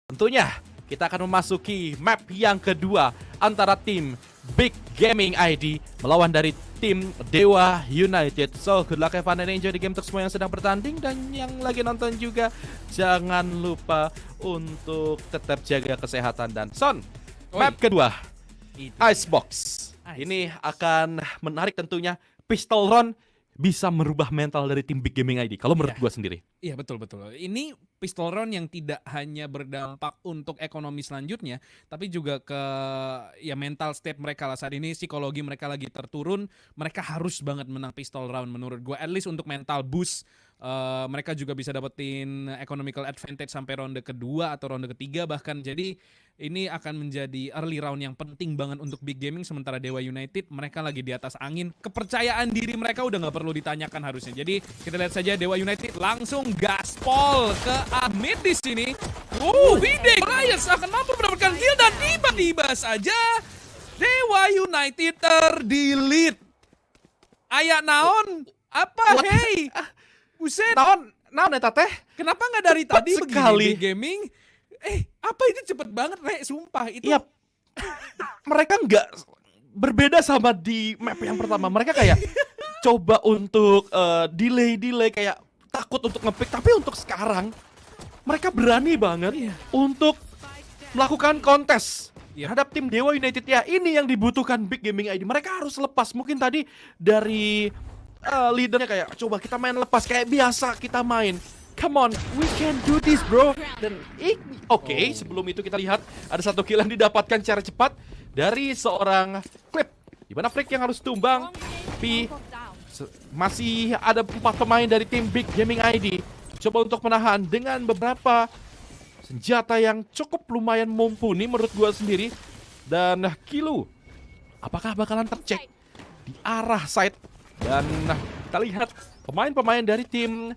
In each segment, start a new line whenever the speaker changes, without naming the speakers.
Tentunya kita akan memasuki map yang kedua antara tim Big Gaming ID melawan dari tim Dewa United. So, good luck, have fun and enjoy the game untuk semua yang sedang bertanding. Dan yang lagi nonton juga, jangan lupa untuk tetap jaga kesehatan. Dan Son, map kedua, Icebox. Ini akan menarik tentunya. Pistol Round bisa merubah mental dari tim Big Gaming ID, kalau menurut gua sendiri.
Iya, betul. Ini pistol round yang tidak hanya berdampak untuk ekonomi selanjutnya, tapi juga ke mental state mereka lah. Saat ini psikologi mereka lagi terturun, mereka harus banget menang pistol round menurut gue. At least untuk mental boost, mereka juga bisa dapetin economical advantage sampai ronde kedua atau ronde ketiga bahkan. Jadi ini akan menjadi early round yang penting banget untuk Big Gaming. Sementara Dewa United mereka lagi di atas angin. Kepercayaan diri mereka udah nggak perlu ditanyakan harusnya. Jadi kita lihat saja Dewa United langsung gaspol ke mid di sini. Vide Elias akan mampu mendapatkan kill dan tiba-tiba saja Dewa United terdelete. Ayak naon? Apa hey? Buset.
Naon eta teh?
Kenapa nggak dari tadi
sekali.
begini Big Gaming? Apa itu cepet banget, Rek? Sumpah itu.
Iya. Mereka nggak berbeda sama di map yang pertama. Mereka kayak coba untuk delay kayak takut untuk ngepick. Tapi untuk sekarang mereka berani banget untuk melakukan kontes terhadap tim Dewa United. Ya, ini yang dibutuhkan Big Gaming ID. Mereka harus lepas. Mungkin tadi dari leadernya kayak coba kita main lepas kayak biasa kita main. Come on, we can do this, bro. Dan oke, sebelum itu kita lihat ada satu kill yang didapatkan secara cepat dari seorang Clip. Di mana Freak yang harus tumbang. Tapi masih ada 4 pemain dari tim Big Gaming ID. Coba untuk menahan dengan beberapa senjata yang cukup lumayan mumpuni menurut gua sendiri. Dan Kilo, apakah bakalan tercek di arah side? Dan kita lihat pemain-pemain dari tim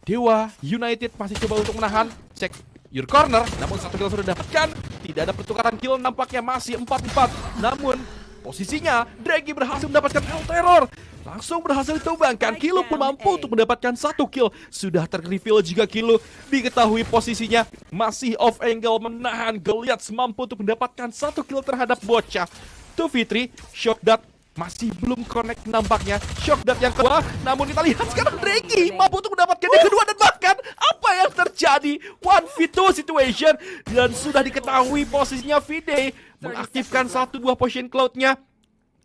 Dewa United masih coba untuk menahan. Cek your corner, namun satu kill sudah dapatkan. Tidak ada pertukaran kill, nampaknya masih 4-4. Namun posisinya Draggy berhasil mendapatkan El Terror. Langsung berhasil ditumbangkan. Kilo pun mampu untuk mendapatkan 1 kill. Sudah ter-reveal jika Kilo diketahui posisinya masih off angle, menahan Goliath, mampu untuk mendapatkan 1 kill terhadap bocah. 2v3, shock dart masih belum connect nampaknya. Shock dart yang kedua, namun kita lihat sekarang Draggy mampu untuk mendapatkan yang kedua. Dan bahkan apa yang terjadi, 1v2 situation. Dan sudah diketahui posisinya Vide mengaktifkan 1-2 position cloud-nya.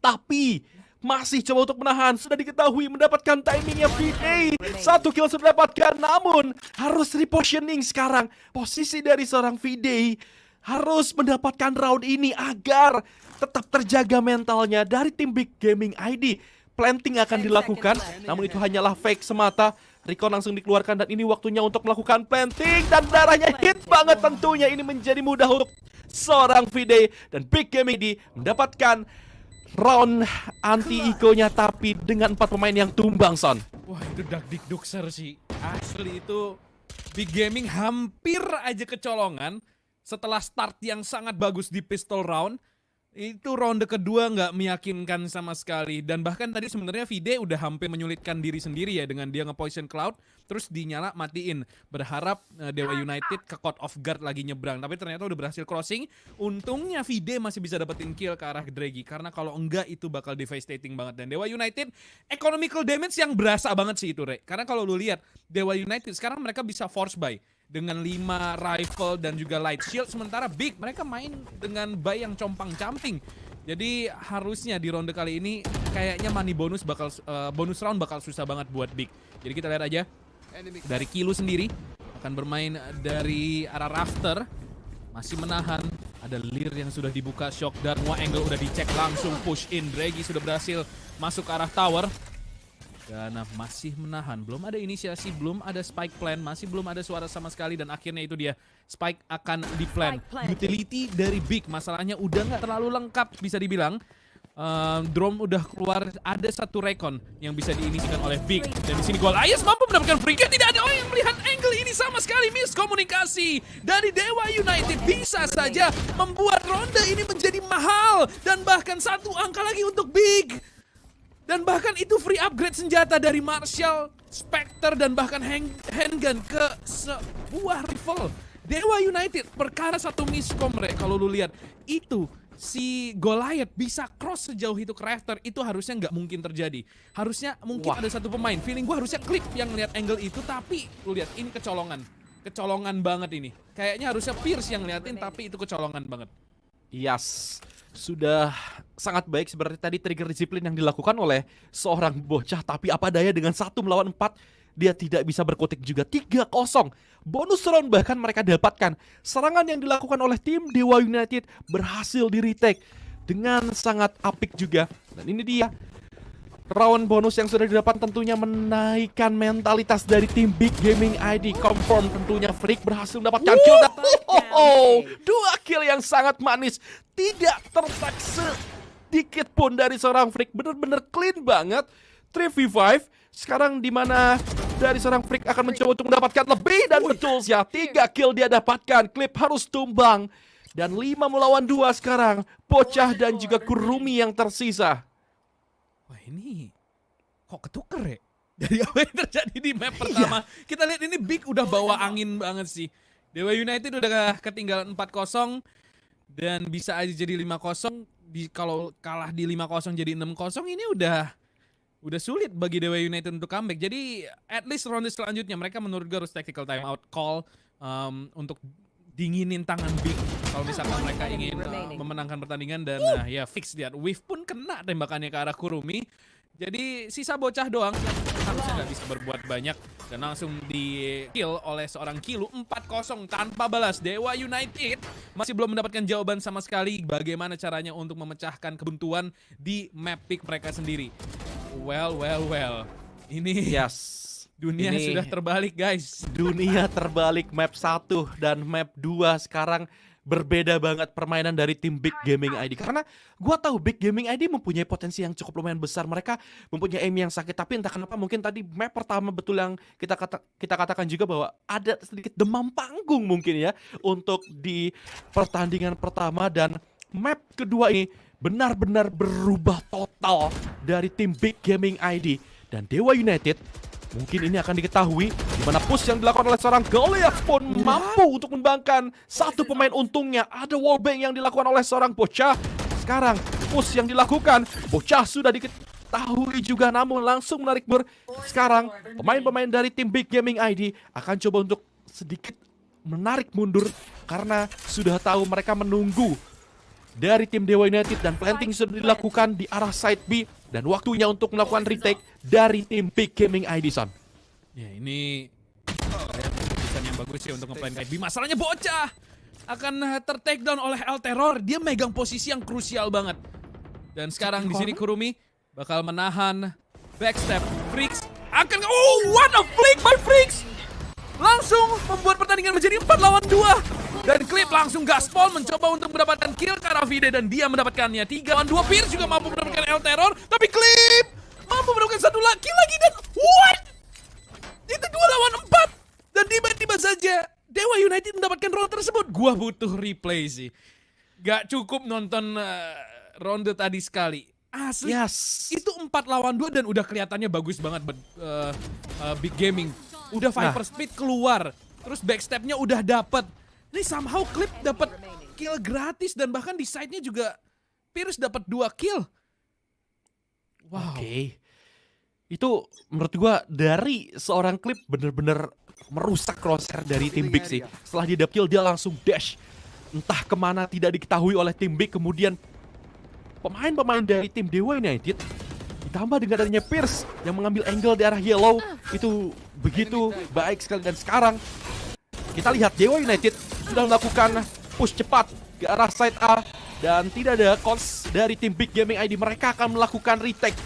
Tapi masih coba untuk menahan. Sudah diketahui mendapatkan timingnya Vide. 1 kill sudah dapatkan, namun harus repositioning sekarang. Posisi dari seorang Vide harus mendapatkan round ini agar tetap terjaga mentalnya dari tim Big Gaming ID. Planting akan dilakukan, namun itu hanyalah fake semata. Recon langsung dikeluarkan dan ini waktunya untuk melakukan planting. Dan darahnya hit banget tentunya. Ini menjadi mudah untuk seorang Vide. Dan Big Gaming ID mendapatkan round anti-eco-nya, tapi dengan 4 pemain yang tumbang, Son.
Wah, itu dakdikdukser sih. Asli itu Big Gaming hampir aja kecolongan setelah start yang sangat bagus di pistol round. Itu ronde kedua nggak meyakinkan sama sekali. Dan bahkan tadi sebenarnya Vide udah hampir menyulitkan diri sendiri ya dengan dia nge-poison cloud terus dinyala matiin. Berharap Dewa United ke caught off guard lagi nyebrang, tapi ternyata udah berhasil crossing. Untungnya Vide masih bisa dapetin kill ke arah Draggy, karena kalau enggak itu bakal devastating banget. Dan Dewa United economical damage yang berasa banget sih itu, Re. Karena kalau lu lihat Dewa United sekarang mereka bisa force buy dengan 5 rifle dan juga light shield. Sementara Big mereka main dengan buy yang compang-camping. Jadi harusnya di ronde kali ini kayaknya money bonus bonus round bakal susah banget buat Big. Jadi kita lihat aja dari Kilo sendiri akan bermain dari arah rafter. Masih menahan. Ada Lear yang sudah dibuka, shock dart, semua angle udah dicek, langsung push in. Draggy sudah berhasil masuk ke arah tower. Dan masih menahan, belum ada inisiasi, belum ada spike plan, masih belum ada suara sama sekali. Dan akhirnya itu dia, spike akan di plan. Utility dari Big, masalahnya udah nggak terlalu lengkap bisa dibilang. Drone udah keluar, ada 1 recon yang bisa diinisikan oleh Big. Dan di sini Goliath mampu mendapatkan free kill. Tidak ada orang yang melihat angle ini sama sekali. Miskomunikasi dari Dewa United bisa saja membuat ronde ini menjadi mahal. Dan bahkan 1 angka lagi untuk Big. Dan bahkan itu free upgrade senjata dari Marshall, Spectre, dan bahkan handgun ke sebuah rifle. Dewa United perkara satu miskom, kalau lu lihat itu si Goliath bisa cross sejauh itu ke Rafter, itu harusnya nggak mungkin terjadi. Harusnya mungkin
Wah.
ada satu pemain. Feeling gua harusnya Clip yang lihat angle itu, tapi lu lihat ini kecolongan. Kecolongan banget ini. Kayaknya harusnya Pierce yang liatin, tapi itu kecolongan banget.
Yes, sudah sangat baik seperti tadi trigger disiplin yang dilakukan oleh seorang bocah. Tapi apa daya dengan 1 melawan 4, dia tidak bisa berkutik juga. 3-0. Bonus round bahkan mereka dapatkan. Serangan yang dilakukan oleh tim Dewa United berhasil di retake dengan sangat apik juga. Dan ini dia round bonus yang sudah didapat, tentunya menaikkan mentalitas dari tim Big Gaming ID. Confirm tentunya Freak berhasil mendapatkan kill dan 2 kill yang sangat manis. Tidak tertak sedikit pun dari seorang Freak. Bener-bener clean banget. 3v5 sekarang dimana dari seorang Freak akan mencoba untuk mendapatkan lebih, dan betul ya, 3 kill dia dapatkan. Clip harus tumbang dan 5 melawan 2 sekarang. Bocah dan juga Kurumi yang tersisa.
Wah, ini kok ketuker ya? Dari apa yang terjadi di map pertama. Kita lihat ini Big udah bawa angin banget sih. Dewa United udah ketinggalan 4-0 dan bisa aja jadi 5-0. Kalau kalah di 5-0 jadi 6-0, ini udah sulit bagi Dewa United untuk comeback. Jadi at least ronde selanjutnya mereka menurut gue harus tactical timeout call untuk dinginin tangan Big kalau misalkan mereka ingin memenangkan pertandingan. Dan ya fix dia. Wave pun kena tembakannya ke arah Kurumi. Jadi sisa bocah doang yang harusnya nggak bisa berbuat banyak, dan langsung di kill oleh seorang Kilu 4-0 tanpa balas. Dewa United masih belum mendapatkan jawaban sama sekali bagaimana caranya untuk memecahkan kebuntuan di map pick mereka sendiri. Well. Ini dunia
ini
sudah terbalik, guys.
Dunia terbalik. Map 1 dan map 2 sekarang berbeda banget permainan dari tim Big Gaming ID. Karena gua tahu Big Gaming ID mempunyai potensi yang cukup lumayan besar. Mereka mempunyai aim yang sakit, tapi entah kenapa mungkin tadi map pertama betul yang kita katakan juga bahwa ada sedikit demam panggung mungkin ya untuk di pertandingan pertama. Dan map kedua ini benar-benar berubah total dari tim Big Gaming ID. Dan Dewa United mungkin ini akan diketahui di mana push yang dilakukan oleh seorang Goliath pun mampu untuk membangkan satu pemain. Untungnya ada wallbang yang dilakukan oleh seorang bocah. Sekarang push yang dilakukan, bocah sudah diketahui juga namun langsung menarik Sekarang pemain-pemain dari tim Big Gaming ID akan coba untuk sedikit menarik mundur karena sudah tahu mereka menunggu dari tim Dewa United, dan planting sudah dilakukan di arah side B, dan waktunya untuk melakukan retake dari tim Big Gaming ID, Son.
Ya ini keputusan yang bagus sih untuk nge-plan kayak B. Masalahnya bocah akan ter-take down oleh El Terror. Dia megang posisi yang krusial banget. Dan sekarang di sini Kurumi bakal menahan backstep. Freaks akan what a flick by Freaks! Langsung membuat pertandingan menjadi 4 lawan 2. Dan Clip langsung gaspol mencoba untuk mendapatkan kill ke arah Vide, dan dia mendapatkannya. 3 lawan 2. Pierce juga mampu mendapatkan El Terror, tapi Clip mampu mendapatkan satu lagi dan what? Itu 2 lawan 4. Dan tiba-tiba saja Dewa United mendapatkan round tersebut. Gua butuh replay sih. Gak cukup nonton ronde tadi sekali. Asli, itu 4 lawan 2 dan udah kelihatannya bagus banget Big Gaming. Udah Viper Speed keluar, terus backstepnya udah dapet. Ini somehow Clip dapat kill gratis, dan bahkan di side-nya juga Pierce dapat 2 kill. Wow.
Oke. Itu menurut gua dari seorang Clip bener-bener merusak crosshair dari tim Big sih. Setelah dia dapat kill, dia langsung dash entah kemana tidak diketahui oleh tim Big. Kemudian pemain-pemain dari tim Dewa United ditambah dengan adanya Pierce yang mengambil angle di arah yellow, itu begitu baik sekali. Dan sekarang kita lihat Dewa United sudah melakukan push cepat ke arah side A, dan tidak ada cons dari tim Big Gaming ID. Mereka akan melakukan retake.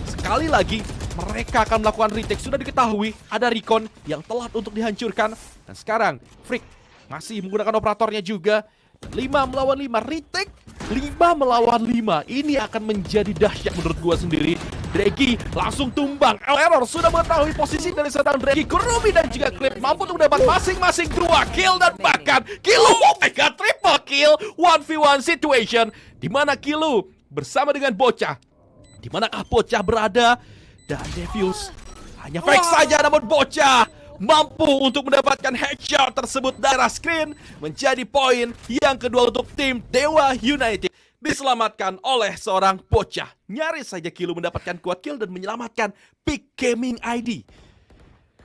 Sekali lagi mereka akan melakukan retake. Sudah diketahui ada recon yang telat untuk dihancurkan. Dan sekarang Freak masih menggunakan operatornya juga. 5 melawan 5 retake, 5 melawan 5. Ini akan menjadi dahsyat menurut gua sendiri. Draggy langsung tumbang. Error sudah mengetahui posisi dari seorang Draggy. Kurumi dan juga Clip mampu untuk mendapat masing-masing 2 kill, dan bahkan Kilu, oh my god, triple kill. 1v1 situation di mana Kilu bersama dengan bocah. Di manakah bocah berada? Dan Devious hanya fake saja, namun bocah mampu untuk mendapatkan headshot tersebut dari arah screen, menjadi poin yang kedua untuk tim Dewa United. Diselamatkan oleh seorang bocah. Nyaris saja Kilu mendapatkan quad kill dan menyelamatkan Big Gaming ID.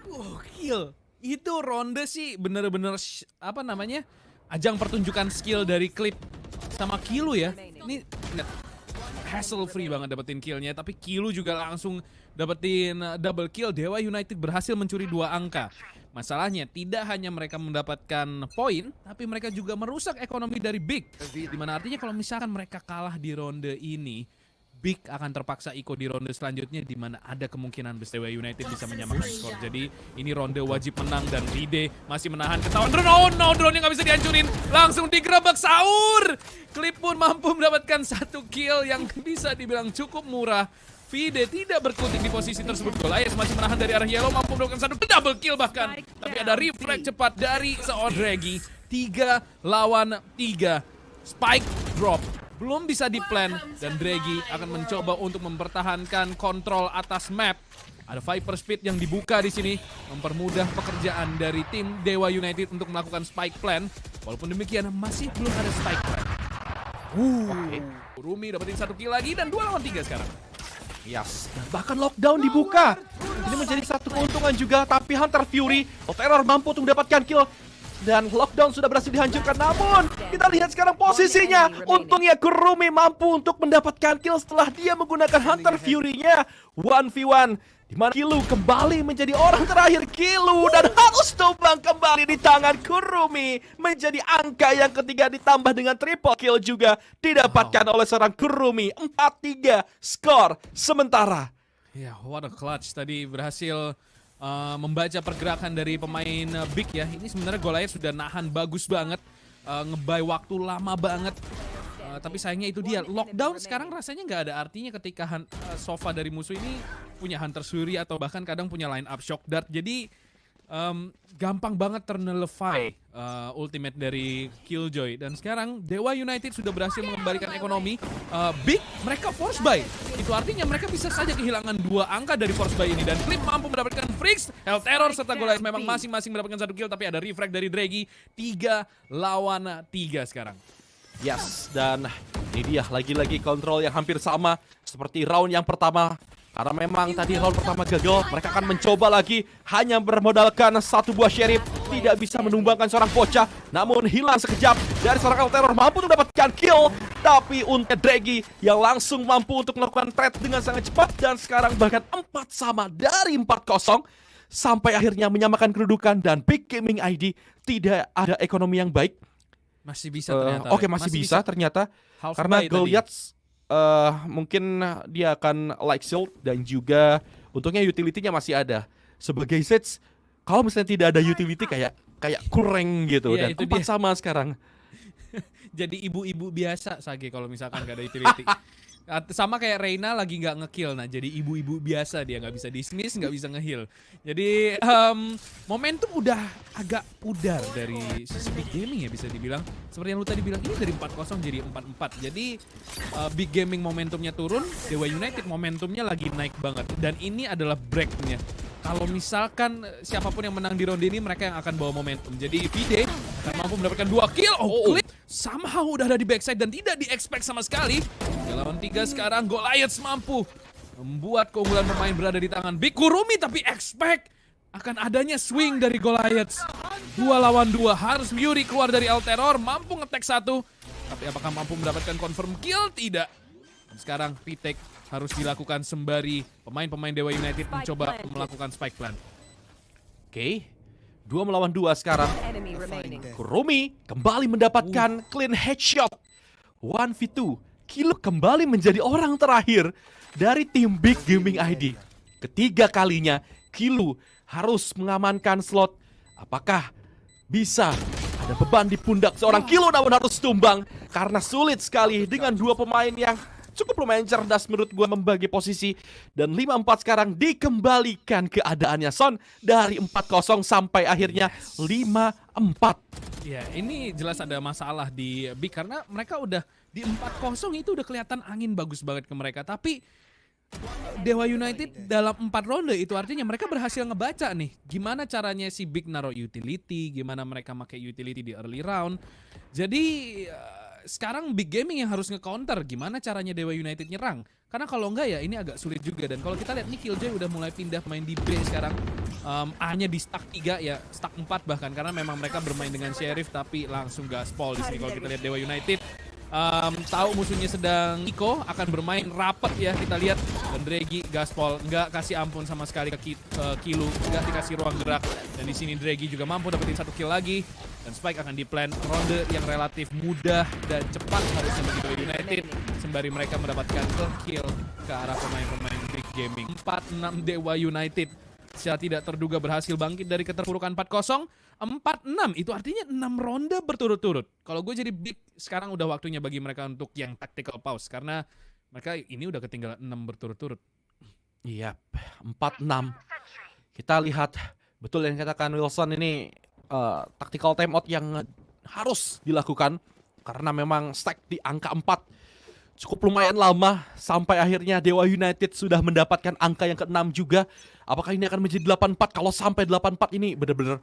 Gokil. Itu ronde sih bener-bener apa namanya? Ajang pertunjukan skill dari Clip sama Kilu ya. Ini hassle free banget dapetin killnya, tapi Kilu juga langsung dapetin double kill. Dewa United berhasil mencuri 2 angka. Masalahnya tidak hanya mereka mendapatkan poin, tapi mereka juga merusak ekonomi dari Big. Dimana artinya kalau misalkan mereka kalah di ronde ini, Big akan terpaksa ikut di ronde selanjutnya, di mana ada kemungkinan Dewa United bisa menyamakan skor. Jadi ini ronde wajib menang dan Vide masih menahan ketahuan drone. Oh no, drone-nya nggak bisa dihancurin. Langsung digerebek Saur. Clip pun mampu mendapatkan 1 kill yang bisa dibilang cukup murah. Vide tidak berkutik di posisi tersebut. Goliath masih menahan dari arah yellow, mampu mendapatkan 1 double kill bahkan. Tapi ada reflect cepat dari seorang Draggy. 3 lawan 3. Spike drop. Belum bisa di-plan dan Draggy akan mencoba untuk mempertahankan kontrol atas map. Ada Viper Speed yang dibuka di sini, mempermudah pekerjaan dari tim Dewa United untuk melakukan spike plan. Walaupun demikian masih belum ada spike plan. Rumi dapetin 1 kill lagi dan 2 lawan 3 sekarang.
Yes, bahkan lockdown dibuka. Ini menjadi satu keuntungan juga, tapi Hunter Fury, Terror mampu untuk mendapatkan kill. Dan lockdown sudah berhasil dihancurkan, namun kita lihat sekarang posisinya. Untungnya Kurumi mampu untuk mendapatkan kill setelah dia menggunakan Hunter Fury-nya. 1v1, di mana Kilu kembali menjadi orang terakhir. Kilu dan harus tumbang kembali di tangan Kurumi. Menjadi angka yang ketiga ditambah dengan triple kill juga didapatkan oleh seorang Kurumi. 4-3 skor sementara.
Ya, what a clutch. Tadi berhasil membaca pergerakan dari pemain Big ya. Ini sebenarnya Goliath sudah nahan bagus banget, ngebuy waktu lama banget. Tapi sayangnya itu dia, lockdown sekarang rasanya nggak ada artinya ketika Sova dari musuh ini punya Hunter Fury atau bahkan kadang punya line up Shock Dart. Jadi gampang banget ternullify ultimate dari Killjoy. Dan sekarang Dewa United sudah berhasil mengembalikan ekonomi. Big, mereka force buy. Itu artinya mereka bisa saja kehilangan 2 angka dari force buy ini. Dan Clip mampu mendapatkan Freaks, Hell Terror, serta Goliath memang masing-masing mendapatkan 1 kill. Tapi ada refrag dari Draggy. 3 lawan 3 sekarang.
Yes, dan ini dia lagi-lagi kontrol yang hampir sama seperti round yang pertama. Karena memang tadi round pertama gagal, mereka akan mencoba lagi hanya bermodalkan 1 buah sheriff. Tidak bisa menumbangkan seorang bocah, namun hilang sekejap dari seorang Terror mampu untuk mendapatkan kill. Tapi untuk Draggy yang langsung mampu untuk melakukan trade dengan sangat cepat. Dan sekarang bahkan 4 sama dari 4-0. Sampai akhirnya menyamakan kedudukan dan Big Gaming ID tidak ada ekonomi yang baik.
Masih bisa ternyata.
Oke, masih bisa ternyata.
Half
Karena
buy tadi.
Goliath mungkin dia akan like shield dan juga untungnya utility-nya masih ada. Sebagai Sage, kalau misalnya tidak ada utility kayak kurang gitu.
Iya,
Dan
itu
4
dia.
sama sekarang.
Jadi ibu-ibu biasa Sage kalau misalkan gak ada utility. Sama kayak Reina lagi nggak nge-kill, nah jadi ibu-ibu biasa, dia nggak bisa dismiss, nggak bisa nge-heal. Jadi momentum udah agak pudar dari sisi Big Gaming ya bisa dibilang. Seperti yang lu tadi bilang, ini dari 4-0 jadi 4-4. Jadi Big Gaming momentumnya turun, Dewa United momentumnya lagi naik banget. Dan ini adalah breaknya. Kalau misalkan siapapun yang menang di ronde ini, mereka yang akan bawa momentum. Jadi Vide akan mampu mendapatkan 2 kill. Clip somehow udah ada di backside dan tidak di-expect sama sekali. 3 lawan 3 sekarang, Goliath mampu membuat keunggulan pemain berada di tangan Big Kurumi. Tapi expect akan adanya swing dari Goliath. 2 lawan 2, harus Yuri keluar dari Hell Terror, mampu nge-tag 1. Tapi apakah mampu mendapatkan confirm kill? Tidak. Dan sekarang retake harus dilakukan sembari pemain-pemain Dewa United mencoba melakukan spike plan.
Oke, 2 melawan 2 sekarang. Kurumi kembali mendapatkan clean headshot. 1v2, Kilu kembali menjadi orang terakhir dari tim Big Gaming ID. Ketiga kalinya Kilu harus mengamankan slot. Apakah bisa ada beban di pundak seorang Kilu, namun harus tumbang karena sulit sekali dengan 2 pemain yang cukup lumayan cerdas menurut gue membagi posisi. Dan 5-4 sekarang dikembalikan keadaannya Son dari 4-0 sampai akhirnya 5-4.
Ya, ini jelas ada masalah di Big karena mereka udah di 4-0 itu udah kelihatan angin bagus banget ke mereka. Tapi Dewa United dalam 4 ronde itu artinya mereka berhasil ngebaca nih gimana caranya si Big naruh utility, gimana mereka pakai utility di early round. Jadi sekarang Big Gaming yang harus nge-counter gimana caranya Dewa United nyerang. Karena kalau enggak ya ini agak sulit juga. Dan kalau kita lihat nih Killjoy udah mulai pindah main di B sekarang. A-nya di stack 3 ya, stack 4 bahkan karena memang mereka bermain dengan Sheriff tapi langsung gaspol di sini kalau kita lihat Dewa United. Tahu musuhnya sedang Iko akan bermain rapet ya kita lihat, dan Dregi gaspol nggak kasih ampun sama sekali ke Kilu, nggak dikasih ruang gerak, dan di sini Dregi juga mampu dapetin 1 kill lagi, dan Spike akan diplan ronde yang relatif mudah dan cepat harusnya bagi Dewa United sembari mereka mendapatkan kill ke arah pemain-pemain Big Gaming. 4-6 Dewa United secara tidak terduga berhasil bangkit dari keterpurukan 4-0. 4-6 itu artinya 6 ronde berturut-turut. Kalau gue jadi Big, sekarang udah waktunya bagi mereka untuk yang tactical pause karena mereka ini udah ketinggalan 6 berturut-turut.
Iya, 4-6. Kita lihat betul yang katakan Wilson ini tactical timeout yang harus dilakukan karena memang stack di angka 4 cukup lumayan lama sampai akhirnya Dewa United sudah mendapatkan angka yang ke-6 juga. Apakah ini akan menjadi 8-4? Kalau sampai 8-4 ini benar-benar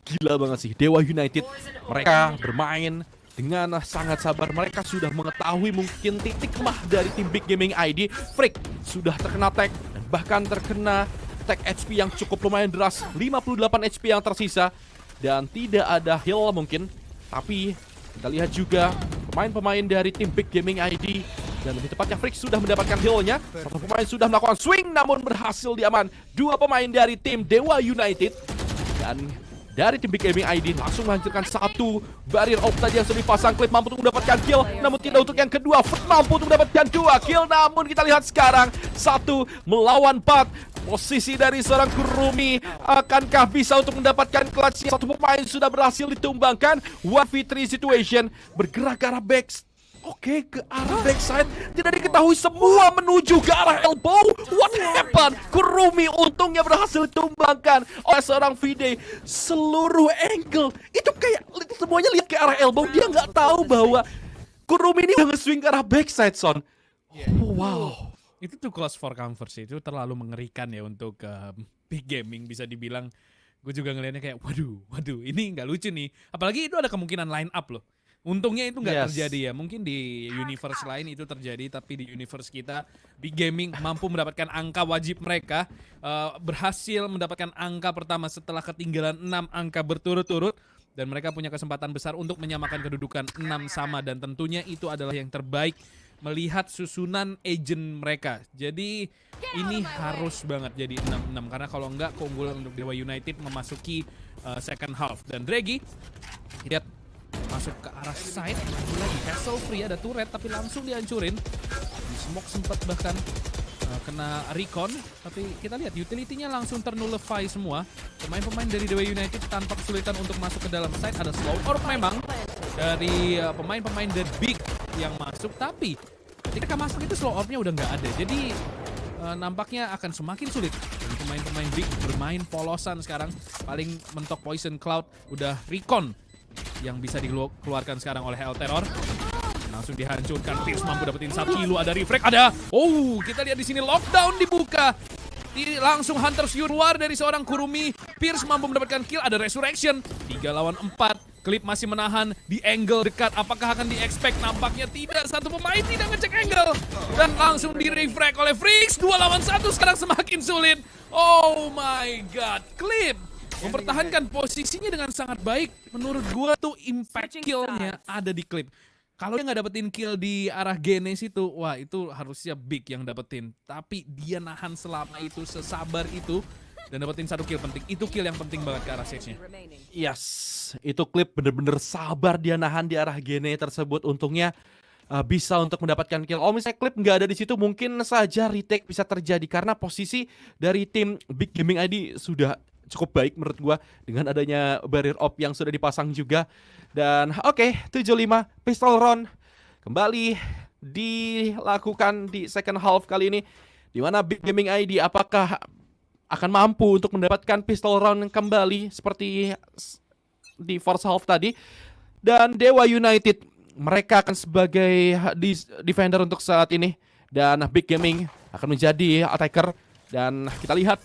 gila banget sih. Dewa United mereka bermain dengan sangat sabar. Mereka sudah mengetahui mungkin titik lemah dari tim Big Gaming ID. Freak sudah terkena tag dan bahkan terkena tag HP yang cukup lumayan deras. 58 HP yang tersisa dan tidak ada heal mungkin. Tapi kita lihat juga pemain-pemain dari tim Big Gaming ID dan lebih tepatnya Freak sudah mendapatkan healnya. Satu pemain sudah melakukan swing namun berhasil diaman. 2 pemain dari tim Dewa United dan dari tim Big Gaming ID langsung menghancurkan 1 barrier off tadi yang sudah dipasang. Clip mampu untuk mendapatkan kill, namun tidak untuk yang kedua. Freak mampu untuk mendapatkan 2 kill, namun kita lihat sekarang 1 melawan 4. Posisi dari seorang Kurumi akankah bisa untuk mendapatkan clutch? 1 pemain sudah berhasil ditumbangkan. 1v3 situation bergerak ke arah back. Oke, ke arah backside. Tidak diketahui, semua menuju ke arah elbow. What happened? Kurumi untungnya berhasil ditumbangkan oleh seorang Vide. Seluruh angle itu kayak semuanya lihat ke arah elbow. Dia nggak tahu bahwa Kurumi ini udah nge-swing ke arah backside, Son. Wow.
Itu too close for comfort sih. Itu terlalu mengerikan ya untuk Big Gaming bisa dibilang. Gue juga ngelihatnya kayak waduh ini nggak lucu nih. Apalagi itu ada kemungkinan line up loh. Untungnya itu nggak terjadi ya. Mungkin di universe lain itu terjadi, tapi di universe kita Big Gaming mampu mendapatkan angka wajib mereka, berhasil mendapatkan angka pertama setelah ketinggalan 6 angka berturut-turut, dan mereka punya kesempatan besar untuk menyamakan kedudukan 6 sama, dan tentunya itu adalah yang terbaik melihat susunan agent mereka. Jadi ini harus banget jadi 6-6 karena kalau enggak keunggulan untuk Dewa United memasuki second half. Dan Dregi lihat masuk ke arah side, lagi Castle Free ada turret tapi langsung dihancurin. Di smoke sempat bahkan kena recon, tapi kita lihat utility-nya langsung ternullify semua. Pemain-pemain dari Dewa United tanpa kesulitan untuk masuk ke dalam side. Ada slow orb memang dari pemain-pemain The Big yang masuk, tapi ketika masuk itu slow orbnya udah nggak ada. Jadi nampaknya akan semakin sulit bagi pemain-pemain Big bermain polosan sekarang. Paling mentok Poison Cloud udah recon yang bisa dikeluarkan sekarang oleh El Terror. Langsung dihancurkan. Pierce mampu dapetin 1 kilo. Ada refrag, ada. Oh, kita lihat di sini lockdown dibuka. Langsung Hunter's Fury keluar dari seorang Kurumi. Pierce mampu mendapatkan kill. Ada Resurrection. 3 lawan 4. Clip masih menahan di angle dekat. Apakah akan di-expect? Nampaknya tidak. 1 pemain tidak ngecek angle. Dan langsung di-refrag oleh Freaks. 2 lawan 1 sekarang semakin sulit. Oh my god. Clip mempertahankan posisinya dengan sangat baik. Menurut gua tuh impact kill-nya ada di Clip. Kalau dia nggak dapetin kill di arah Genes itu, wah itu harusnya Big yang dapetin. Tapi dia nahan selama itu, sesabar itu, dan dapetin 1 kill penting. Itu kill yang penting banget ke arah Sage-nya.
Yes, itu Clip bener-bener sabar dia nahan di arah Gene tersebut. Untungnya bisa untuk mendapatkan kill. Kalau misalnya Clip nggak ada di situ, mungkin saja retake bisa terjadi karena posisi dari tim Big Gaming ID sudah cukup baik menurut gua dengan adanya barrier op yang sudah dipasang juga. Dan oke, 75 pistol round kembali dilakukan di second half kali ini, di mana Big Gaming ID apakah akan mampu untuk mendapatkan pistol round kembali seperti di first half tadi. Dan Dewa United mereka akan sebagai defender untuk saat ini. dan Big Gaming akan menjadi attacker. Dan kita lihat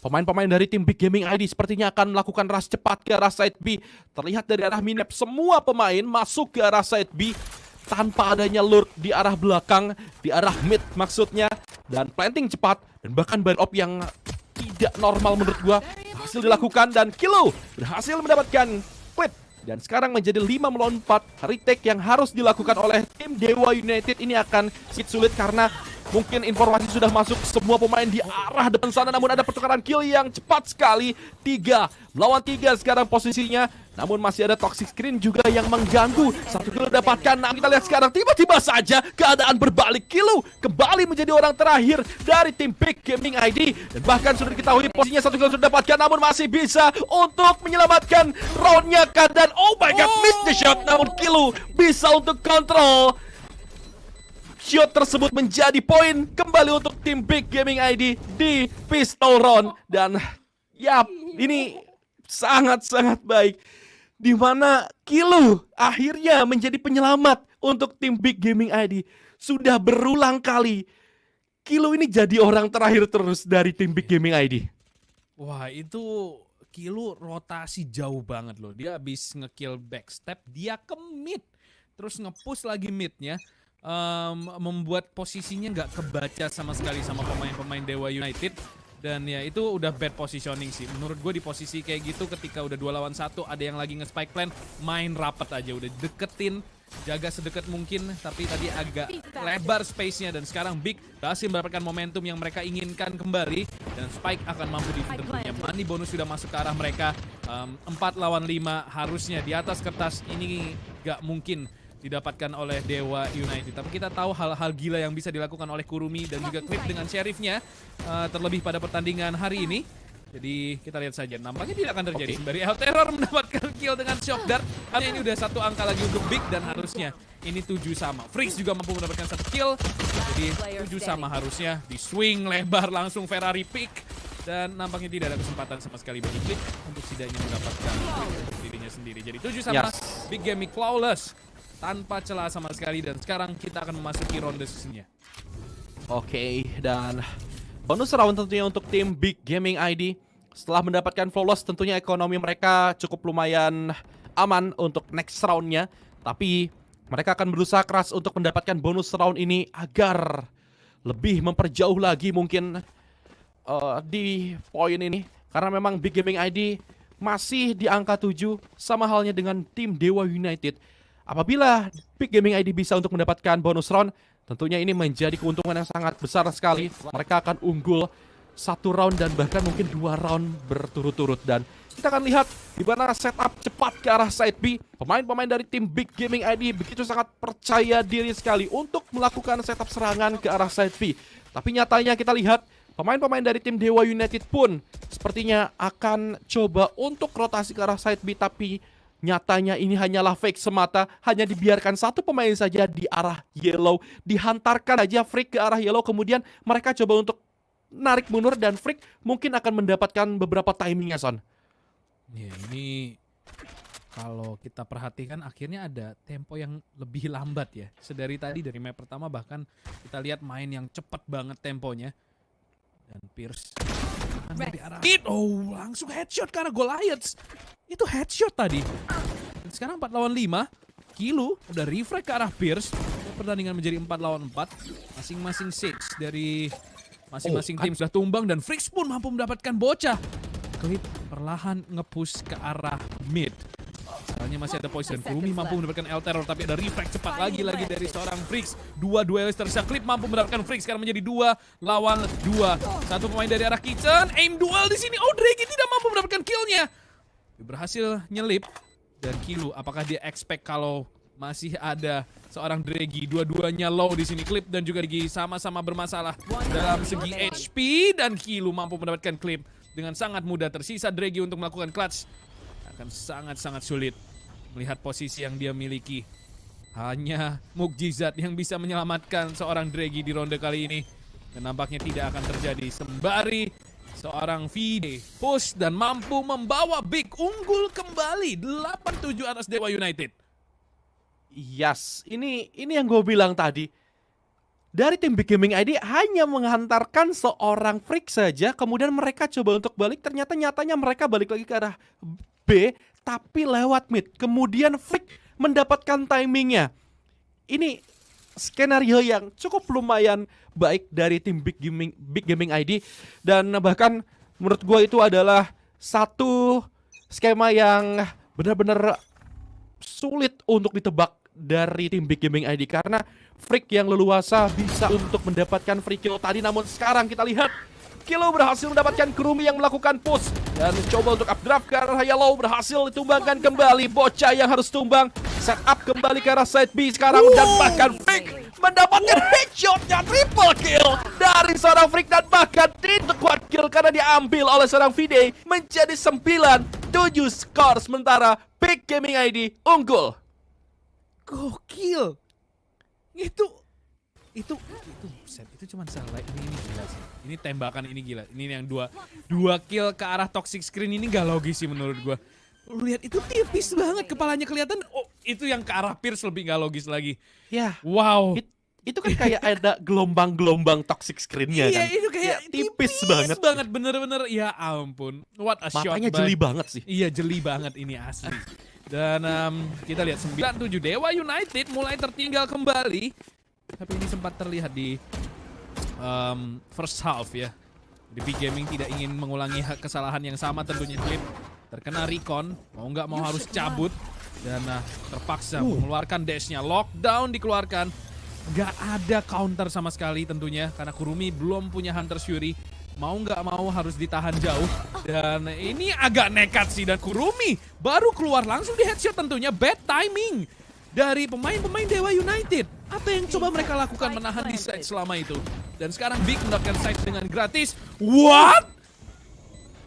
pemain-pemain dari tim Big Gaming ID sepertinya akan melakukan rush cepat ke arah side B. Terlihat dari arah minimap semua pemain masuk ke arah side B tanpa adanya lurk di arah belakang, di arah mid maksudnya. Dan planting cepat dan bahkan build up yang tidak normal menurut gua berhasil dilakukan, dan Kilo berhasil mendapatkan clip. Dan sekarang menjadi 5 melawan 4. Retake yang harus dilakukan oleh tim Dewa United ini akan sedikit sulit karena mungkin informasi sudah masuk semua pemain di arah depan sana. Namun ada pertukaran kill yang cepat sekali. 3 melawan 3 sekarang posisinya. Namun masih ada toxic screen juga yang mengganggu. 1 kill didapatkan. Nah, kita lihat sekarang tiba-tiba saja keadaan berbalik. Kilo kembali menjadi orang terakhir dari tim Big Gaming ID. Dan bahkan sudah diketahui posisinya 1 kill sudah didapatkan. Namun masih bisa untuk menyelamatkan roundnya kan. Dan oh my god, miss the shot. Namun Kilo bisa untuk kontrol. Shot tersebut menjadi poin kembali untuk tim Big Gaming ID di pistol round. Dan yap, ini sangat-sangat baik, di mana Kilo akhirnya menjadi penyelamat untuk tim Big Gaming ID. Sudah berulang kali Kilo ini jadi orang terakhir terus dari tim Big Gaming ID.
Wah, itu Kilo rotasi jauh banget loh. Dia habis ngekill backstep, dia ke mid, terus nge-push lagi midnya. Membuat posisinya nggak kebaca sama sekali sama pemain-pemain Dewa United. Dan ya itu udah bad positioning sih. Menurut gue di posisi kayak gitu ketika udah 2 lawan 1, ada yang lagi nge-spike plan, main rapet aja, udah deketin, jaga sedekat mungkin, tapi tadi agak lebar space-nya. Dan sekarang Big berhasil mendapatkan momentum yang mereka inginkan kembali, dan Spike akan mampu defend tentunya. Money bonus sudah masuk ke arah mereka. 4 lawan 5 harusnya di atas kertas ini gak mungkin didapatkan oleh Dewa United. Tapi kita tahu hal-hal gila yang bisa dilakukan oleh Kurumi dan juga Clip dengan Sheriffnya, terlebih pada pertandingan hari ini. Jadi kita lihat saja, nampaknya tidak akan terjadi. Sembari El Terror mendapatkan kill dengan Shock Dart. Karena ini udah 1 angka lagi untuk Big, dan harusnya ini 7 sama. Freaks juga mampu mendapatkan 1 kill. Jadi 7 sama harusnya. Di swing lebar langsung Ferrari pick. Dan nampaknya tidak ada kesempatan sama sekali bagi Clip untuk setidaknya mendapatkan untuk dirinya sendiri. Jadi 7 sama, Big Gaming flawless, tanpa celah sama sekali. Dan sekarang kita akan memasuki ronde sisinya.
Oke, dan bonus round tentunya untuk tim Big Gaming ID. Setelah mendapatkan flawless, tentunya ekonomi mereka cukup lumayan aman untuk next roundnya. Tapi mereka akan berusaha keras untuk mendapatkan bonus round ini agar lebih memperjauh lagi mungkin di poin ini. Karena memang Big Gaming ID masih di angka 7, sama halnya dengan tim Dewa United. Apabila Big Gaming ID bisa untuk mendapatkan bonus round, tentunya ini menjadi keuntungan yang sangat besar sekali. Mereka akan unggul 1 round dan bahkan mungkin 2 round berturut-turut. Dan kita akan lihat di mana setup cepat ke arah side B. Pemain-pemain dari tim Big Gaming ID begitu sangat percaya diri sekali untuk melakukan setup serangan ke arah side B. Tapi nyatanya kita lihat pemain-pemain dari tim Dewa United pun sepertinya akan coba untuk rotasi ke arah side B, tapi nyatanya ini hanyalah fake semata. Hanya dibiarkan 1 pemain saja di arah yellow. Dihantarkan aja Freak ke arah yellow. Kemudian mereka coba untuk narik mundur. Dan Freak mungkin akan mendapatkan beberapa timingnya, Son.
Ya, ini kalau kita perhatikan akhirnya ada tempo yang lebih lambat ya. Sedari tadi dari map pertama bahkan kita lihat main yang cepat banget temponya. Dan Pierce dari arah langsung headshot karena Goliaths. Itu headshot tadi. Dan sekarang 4 lawan 5. Kilo udah refrag ke arah Pierce. Pertandingan menjadi 4 lawan 4. Masing-masing stage dari masing-masing tim sudah tumbang. Dan Freaks pun mampu mendapatkan bocah. Clip perlahan nge-push ke arah mid. Soalnya masih ada poison. Kurumi mampu mendapatkan El Terror, tapi ada refrag cepat lagi dari seorang Freaks. 2 duelis tersisa. Clip mampu mendapatkan Freaks sekarang menjadi 2 lawan 2. 1 pemain dari arah kitchen. Aim duel di sini. Oh, Draggy tidak mampu mendapatkan killnya. Berhasil nyelip. Dan Kilo, apakah dia expect kalau masih ada seorang Draggy? Dua-duanya low di sini. Clip dan juga Draggy sama-sama bermasalah dalam segi HP. Dan Kilo mampu mendapatkan Clip dengan sangat mudah. Tersisa Draggy untuk melakukan clutch. Akan sangat-sangat sulit melihat posisi yang dia miliki. Hanya mukjizat yang bisa menyelamatkan seorang Draggy di ronde kali ini. Dan nampaknya tidak akan terjadi. Sembari seorang VD push dan mampu membawa Big unggul kembali 8-7 atas Dewa United.
Yes, ini yang gue bilang tadi. dari tim Big Gaming ID hanya menghantarkan seorang Freak saja, kemudian mereka coba untuk balik, nyatanya mereka balik lagi ke arah B, tapi lewat mid. Kemudian Freak mendapatkan timingnya. Ini skenario yang cukup lumayan baik dari tim Big Gaming ID, dan bahkan menurut gue itu adalah satu skema yang benar-benar sulit untuk ditebak dari tim Big Gaming ID, karena Freak yang leluasa bisa untuk mendapatkan free kill tadi. Namun sekarang kita lihat Kilo berhasil mendapatkan Kurumi yang melakukan push dan mencoba untuk updraft ke arah Yellow, berhasil ditumbangkan kembali. Bocah yang harus tumbang, set up kembali ke arah side B sekarang, dan bahkan Freak mendapatkan headshotnya, triple kill dari seorang Freak, dan bahkan tidak kuat kill karena diambil oleh seorang Vide. Menjadi 9-7 skor, sementara Big Gaming ID unggul.
Gokil. Itu buset, itu cuman salah. Ini gila sih. Ini tembakan ini gila. Ini yang dua kill ke arah toxic screen ini gak logis sih menurut gua. Lu lihat itu tipis banget, kepalanya kelihatan. Oh, itu yang ke arah Pierce lebih gak logis lagi.
Ya.
Wow.
Itu kan kayak ada gelombang-gelombang toxic screen-nya kan.
Iya, itu kayak
ya, tipis banget.
Bener-bener. Ya ampun. What a shot.
Matanya jeli banget sih.
Iya, jeli banget ini asli. Dan kita lihat 9-7 Dewa United mulai tertinggal kembali. Tapi ini sempat terlihat di first half ya. The Big Gaming tidak ingin mengulangi kesalahan yang sama tentunya. Clip terkena recon, mau nggak mau harus cabut. Dan terpaksa mengeluarkan dashnya. Lockdown dikeluarkan. Nggak ada counter sama sekali tentunya, karena Kurumi belum punya Hunter's Fury. Mau nggak mau harus ditahan jauh. Dan ini agak nekat sih, dan Kurumi baru keluar langsung di headshot tentunya. Bad timing dari pemain-pemain Dewa United. Apa yang coba mereka lakukan menahan di side selama itu. Dan sekarang Big mendapatkan side dengan gratis. What?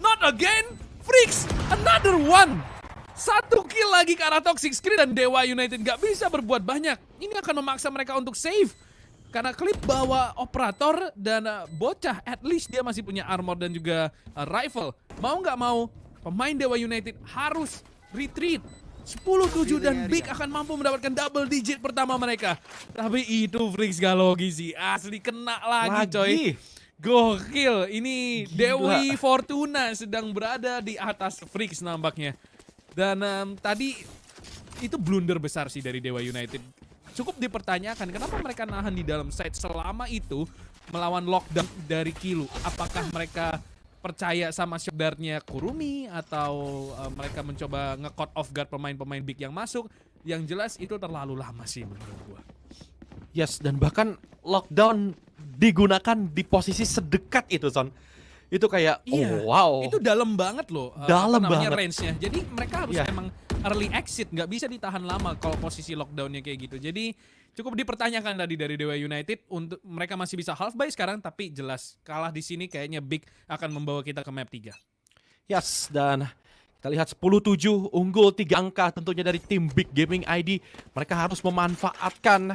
Not again? Freaks, another one. 1 kill lagi ke arah toxic screen, dan Dewa United gak bisa berbuat banyak. Ini akan memaksa mereka untuk save. Karena Clip bawa operator dan bocah, at least dia masih punya armor dan juga rifle. Mau nggak mau, pemain Dewa United harus retreat. 10-7 dan Big akan mampu mendapatkan double digit pertama mereka. Tapi itu Freaks gak logis sih. Asli kena lagi coy. Gokil. Ini Dewi Fortuna sedang berada di atas Freaks nampaknya. Dan tadi itu blunder besar sih dari Dewa United. Cukup dipertanyakan kenapa mereka nahan di dalam site selama itu melawan lockdown dari Kilo. Apakah mereka percaya sama shot guard-nya Kurumi, atau mereka mencoba nge-caught off guard pemain-pemain Big yang masuk? Yang jelas itu terlalu lama sih menurut gua.
Yes, dan bahkan lockdown digunakan di posisi sedekat itu, Son. Itu kayak, oh wow.
Itu dalam banget loh.
Dalam banget.
Range-nya. Jadi mereka harus emang early exit, nggak bisa ditahan lama kalau posisi lockdown-nya kayak gitu. Jadi cukup dipertanyakan tadi dari Dewa United, untuk mereka masih bisa half buy sekarang, tapi jelas kalah di sini kayaknya Big akan membawa kita ke map 3.
Yes, dan kita lihat 10-7 unggul 3 angka tentunya dari tim Big Gaming ID. Mereka harus memanfaatkan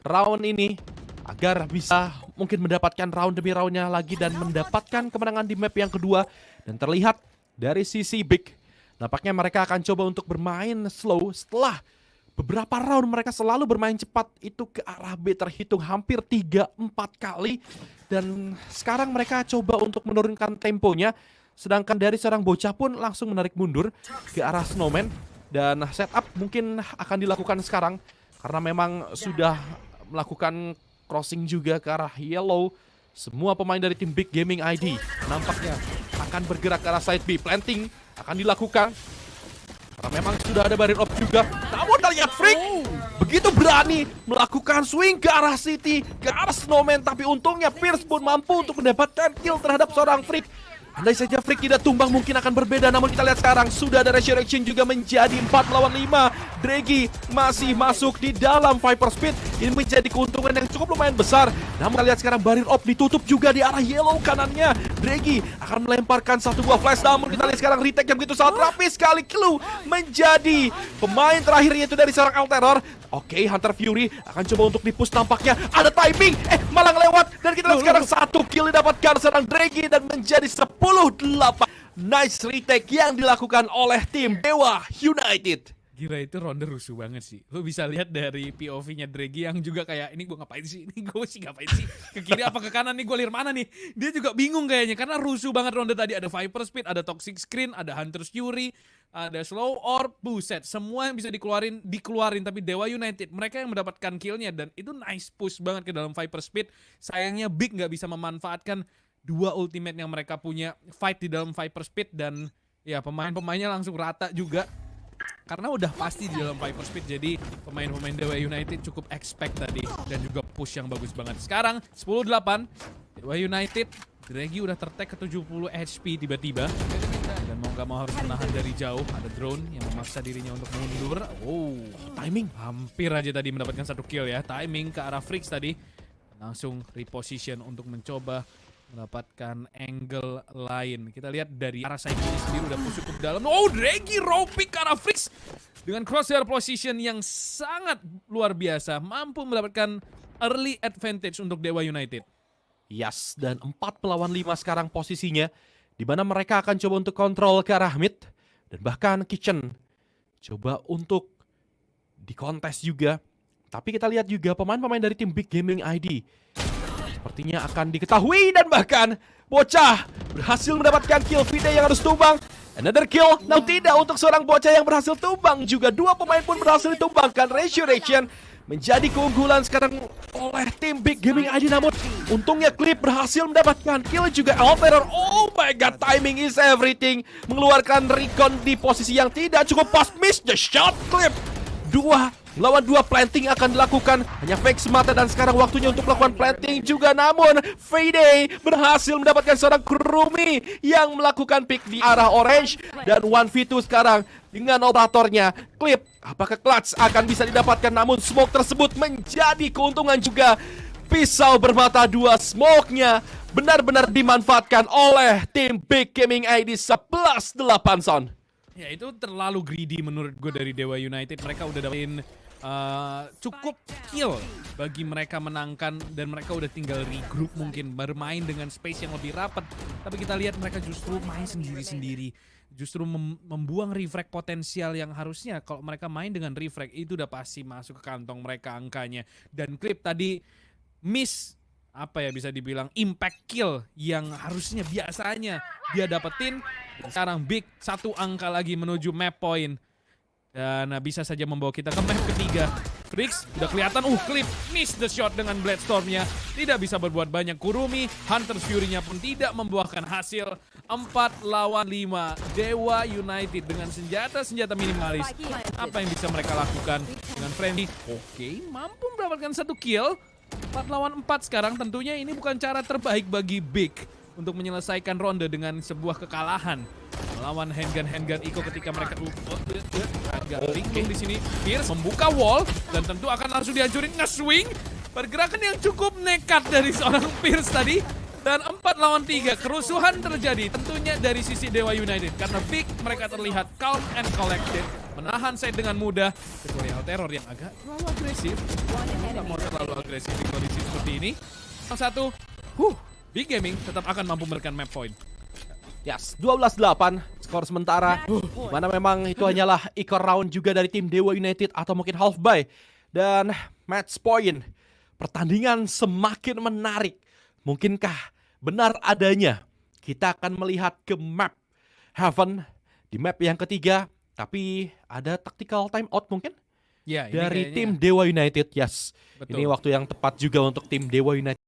round ini agar bisa mungkin mendapatkan round demi roundnya lagi dan mendapatkan kemenangan di map yang kedua. Dan terlihat dari sisi Big, nampaknya mereka akan coba untuk bermain slow. Setelah beberapa round mereka selalu bermain cepat, itu ke arah B terhitung hampir 3-4 kali. Dan sekarang mereka coba untuk menurunkan temponya. Sedangkan dari seorang bocah pun langsung menarik mundur ke arah Snowman. Dan setup mungkin akan dilakukan sekarang, karena memang sudah melakukan crossing juga ke arah Yellow. Semua pemain dari tim Big Gaming ID nampaknya akan bergerak ke arah side B. Planting akan dilakukan, karena memang sudah ada barrier off juga. Namun terlihat Freak begitu berani melakukan swing ke arah City, ke arah Snowman. Tapi untungnya Pierce pun mampu untuk mendapatkan kill terhadap seorang Freak. Andai saja Freak tidak tumbang mungkin akan berbeda. Namun kita lihat sekarang sudah ada Resurrection juga menjadi 4 lawan 5. Draghi masih masuk di dalam Viper Speed. Ini menjadi keuntungan yang cukup lumayan besar. Namun kita lihat sekarang barrier off ditutup juga di arah Yellow kanannya. Draghi akan melemparkan satu buah flash. Namun kita lihat sekarang retake yang begitu sangat rapi sekali. Clue menjadi pemain terakhirnya itu dari seorang Alteror. Oke, Hunter Fury akan coba untuk di-push tampaknya. Ada timing, malah ngelewat. Dan kita lihat sekarang 1 kill didapatkan seorang Draghi dan menjadi 10-8. Nice retake yang dilakukan oleh tim Dewa United.
Gila itu ronde rusuh banget sih. Lu bisa lihat dari POV-nya Draghi yang juga kayak ini gue ngapain sih? Ini gue sih ngapain sih? Ke kiri apa ke kanan nih? Gue lihat mana nih? Dia juga bingung kayaknya karena rusuh banget ronde tadi. Ada Viper Speed, ada Toxic Screen, ada Hunter's Fury, ada Slow Orb, buset. Semua yang bisa dikeluarin tapi Dewa United mereka yang mendapatkan killnya dan itu nice push banget ke dalam Viper Speed. Sayangnya Big nggak bisa memanfaatkan dua ultimate yang mereka punya fight di dalam Viper Speed dan ya pemain-pemainnya langsung rata juga. Karena udah pasti di dalam Viper Speed, jadi pemain-pemain Dewa United cukup expect tadi dan juga push yang bagus banget. Sekarang 10-8 Dewa United, Draghi udah tertek ke 70 HP tiba-tiba dan mau gak mau harus menahan dari jauh. Ada drone yang memaksa dirinya untuk mundur. Oh, timing hampir aja tadi mendapatkan satu kill ya. Timing ke arah Frix tadi langsung reposition untuk mencoba mendapatkan angle lain. Kita lihat dari arah side ini sendiri udah push cukup dalam. Oh, Draghi raw pick ke arah Frix dengan crosshair position yang sangat luar biasa. Mampu mendapatkan early advantage untuk Dewa United.
Yes, dan 4 melawan 5 sekarang posisinya. Di mana mereka akan coba untuk kontrol ke arah mid. Dan bahkan Kitchen coba untuk dikontes juga. Tapi kita lihat juga pemain-pemain dari tim Big Gaming ID sepertinya akan diketahui dan bahkan bocah berhasil mendapatkan kill. Vide yang harus tumbang. Another kill. Nah, tidak untuk seorang bocah yang berhasil tumbang. Juga dua pemain pun berhasil ditumbangkan. Resurrection menjadi keunggulan sekarang oleh tim Big Gaming ID. Namun untungnya Clip berhasil mendapatkan kill juga. Alterer, oh my god, timing is everything. Mengeluarkan recon di posisi yang tidak cukup pas. Miss the shot. Clip 2 melawan 2 planting akan dilakukan. Hanya fake semata dan sekarang waktunya untuk melakukan planting juga. Namun Fade berhasil mendapatkan seorang Kurumi yang melakukan pick di arah orange. Dan 1v2 sekarang dengan operatornya. Clip, apakah clutch akan bisa didapatkan? Namun smoke tersebut menjadi keuntungan juga. Pisau bermata dua, smoke-nya benar-benar dimanfaatkan oleh tim Big Gaming ID 11-8 Son.
Ya itu terlalu greedy menurut gue dari Dewa United. Mereka udah dapetin cukup kill bagi mereka menangkan dan mereka udah tinggal regroup mungkin bermain dengan space yang lebih rapat. Tapi kita lihat mereka justru main sendiri-sendiri. Justru membuang refrag potensial yang harusnya kalau mereka main dengan refrag itu udah pasti masuk ke kantong mereka angkanya. Dan Clip tadi miss apa ya bisa dibilang impact kill yang harusnya biasanya dia dapetin. Sekarang Big satu angka lagi menuju map point dan bisa saja membawa kita ke map ketiga. Frix udah kelihatan, Clip miss the shot dengan Bladestorm-nya. Tidak bisa berbuat banyak. Kurumi, Hunter's Fury-nya pun tidak membuahkan hasil. 4 lawan 5 Dewa United dengan senjata-senjata minimalis. Apa yang bisa mereka lakukan dengan Friendly? Oke, mampu mendapatkan satu kill. 4 lawan 4 sekarang, tentunya ini bukan cara terbaik bagi Big untuk menyelesaikan ronde dengan sebuah kekalahan melawan handgun Iko ketika mereka agak linglung di sini. Pierce membuka wall dan tentu akan langsung dihancurin, nge-swing. Pergerakan yang cukup nekat dari seorang Pierce tadi. Dan 4 lawan 3 kerusuhan terjadi tentunya dari sisi Dewa United karena Big mereka terlihat calm and collected, menahan set dengan mudah kecuali Alteror yang agak terlalu agresif. Tidak mau terlalu agresif di kondisi seperti ini. Yang satu, Big Gaming tetap akan mampu memberikan map point.
Yes, 12-8 skor sementara. Mana memang itu hanyalah ikor round juga dari tim Dewa United atau mungkin half buy. Dan match point. Pertandingan semakin menarik. Mungkinkah benar adanya kita akan melihat ke map Heaven di map yang ketiga, tapi ada tactical timeout mungkin
Ya,
dari
kayaknya
tim Dewa United. Yes,
betul.
ini waktu yang tepat juga untuk tim Dewa United.